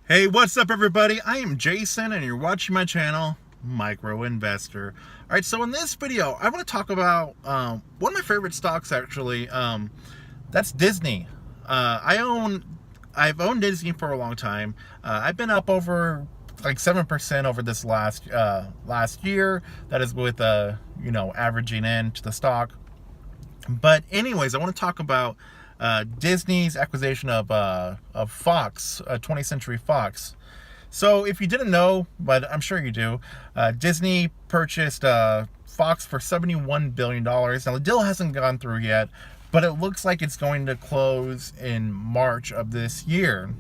Hey, what's up, everybody? I am Jason, and you're watching my channel, Micro Investor. All right, so in this video, I want to talk about one of my favorite stocks, actually. That's Disney. I've owned Disney for a long time. I've been up over like 7% over this last year. That is with averaging into the stock. But anyways, I want to talk about Disney's acquisition of Fox, 20th Century Fox. So if you didn't know, but I'm sure you do, Disney purchased Fox for $71 billion. Now the deal hasn't gone through yet, but it looks like it's going to close in March of this year.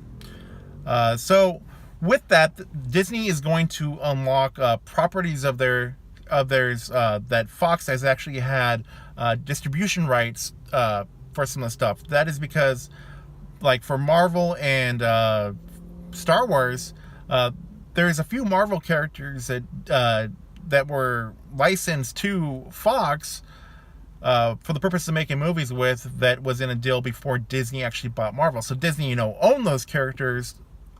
So with that, Disney is going to unlock properties of theirs that Fox has actually had distribution rights for some of the stuff. That is because, like, for Marvel and Star Wars, there's a few Marvel characters that were licensed to Fox for the purpose of making movies with, that was in a deal before Disney actually bought Marvel. So Disney, owned those characters,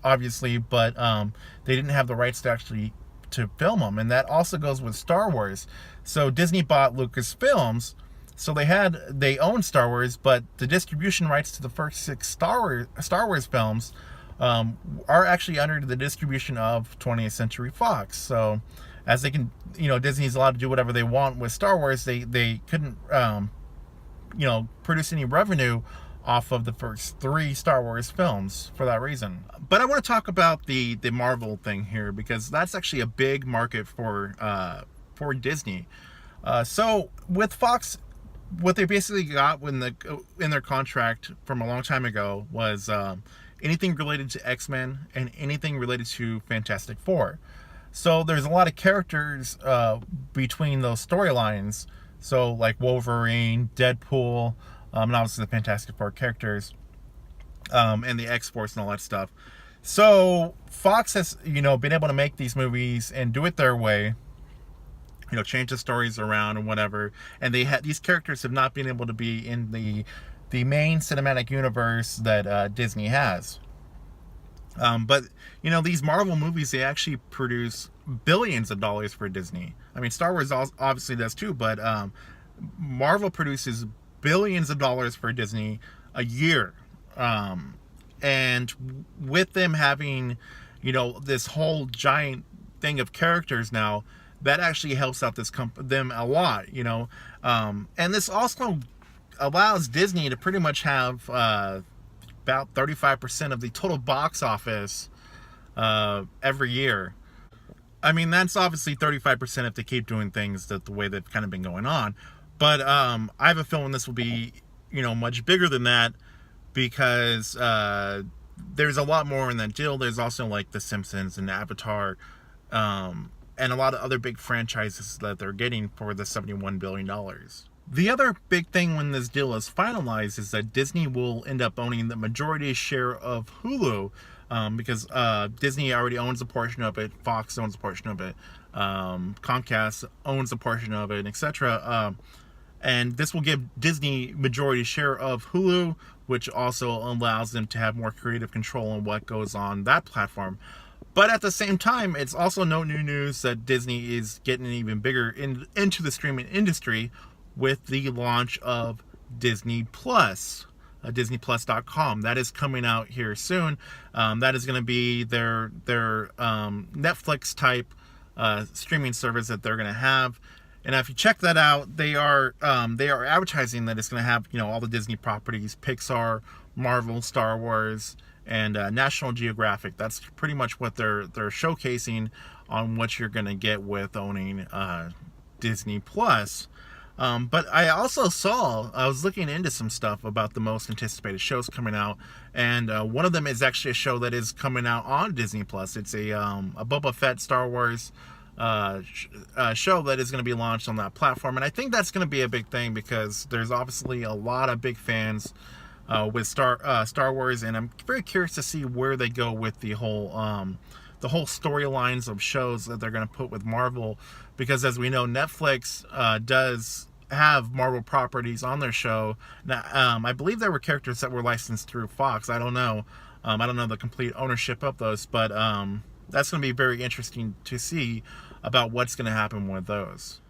obviously, but they didn't have the rights to film them, and that also goes with Star Wars. So Disney bought Lucasfilms, so they owned Star Wars, but the distribution rights to the first 6 Star Wars films are actually under the distribution of 20th Century Fox. So as they can, Disney's allowed to do whatever they want with Star Wars. They couldn't produce any revenue off of the first 3 Star Wars films for that reason. But I want to talk about the Marvel thing here, because that's actually a big market for Disney. So with Fox, what they basically got in their contract from a long time ago was anything related to X-Men and anything related to Fantastic Four. So there's a lot of characters between those storylines. So like Wolverine, Deadpool, and obviously the Fantastic Four characters, and the X-Force and all that stuff. So Fox has, been able to make these movies and do it their way, change the stories around and whatever. And these characters have not been able to be in the main cinematic universe that Disney has. But these Marvel movies, they actually produce billions of dollars for Disney. I mean, Star Wars obviously does too, but Marvel produces billions of dollars for Disney a year. And with them having, this whole giant thing of characters now, that actually helps out them a lot, and this also allows Disney to pretty much have about 35% of the total box office every year. I mean, that's obviously 35% if they keep doing things the way they've kind of been going on. But I have a feeling this will be, much bigger than that, because there's a lot more in that deal. There's also like The Simpsons and Avatar, and a lot of other big franchises that they're getting for the $71 billion. The other big thing when this deal is finalized is that Disney will end up owning the majority share of Hulu, because Disney already owns a portion of it, Fox owns a portion of it, Comcast owns a portion of it, etc. And this will give Disney majority share of Hulu, which also allows them to have more creative control on what goes on that platform. But at the same time, it's also no new news that Disney is getting even bigger into the streaming industry with the launch of Disney Plus, DisneyPlus.com. That is coming out here soon. That is going to be their Netflix type streaming service that they're going to have. And if you check that out, they are advertising that it's going to have all the Disney properties, Pixar, Marvel, Star Wars, and National Geographic. That's pretty much what they're showcasing on what you're going to get with owning Disney Plus. But I also I was looking into some stuff about the most anticipated shows coming out, and one of them is actually a show that is coming out on Disney Plus. It's a Boba Fett Star Wars show that is going to be launched on that platform, and I think that's going to be a big thing, because there's obviously a lot of big fans with Star Wars, and I'm very curious to see where they go with the whole storylines of shows that they're going to put with Marvel, because as we know, Netflix does have Marvel properties on their show. Now, I believe there were characters that were licensed through Fox. I don't know. I don't know the complete ownership of those, but that's going to be very interesting to see about what's going to happen with those.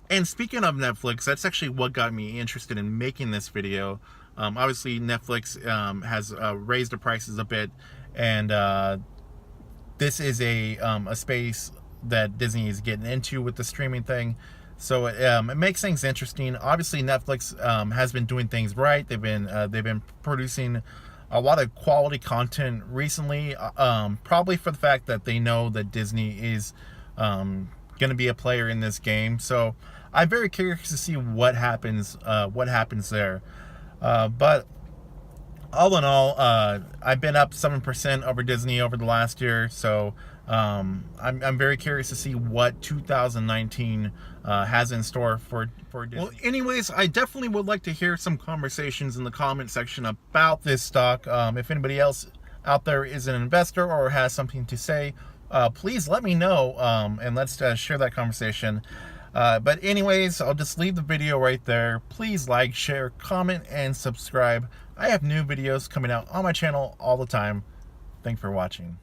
And speaking of Netflix, that's actually what got me interested in making this video. Obviously, Netflix has raised the prices a bit, and this is a space that Disney is getting into with the streaming thing. So it makes things interesting. Obviously, Netflix has been doing things right. They've been producing a lot of quality content recently, probably for the fact that they know that Disney is going to be a player in this game. So I'm very curious to see what happens there. But all in all, I've been up 7% over Disney over the last year. So I'm very curious to see what 2019 has in store for Disney. Well, anyways, I definitely would like to hear some conversations in the comment section about this stock. If anybody else out there is an investor or has something to say, please let me know, and let's share that conversation. But anyways, I'll just leave the video right there. Please like, share, comment, and subscribe. I have new videos coming out on my channel all the time. Thanks for watching.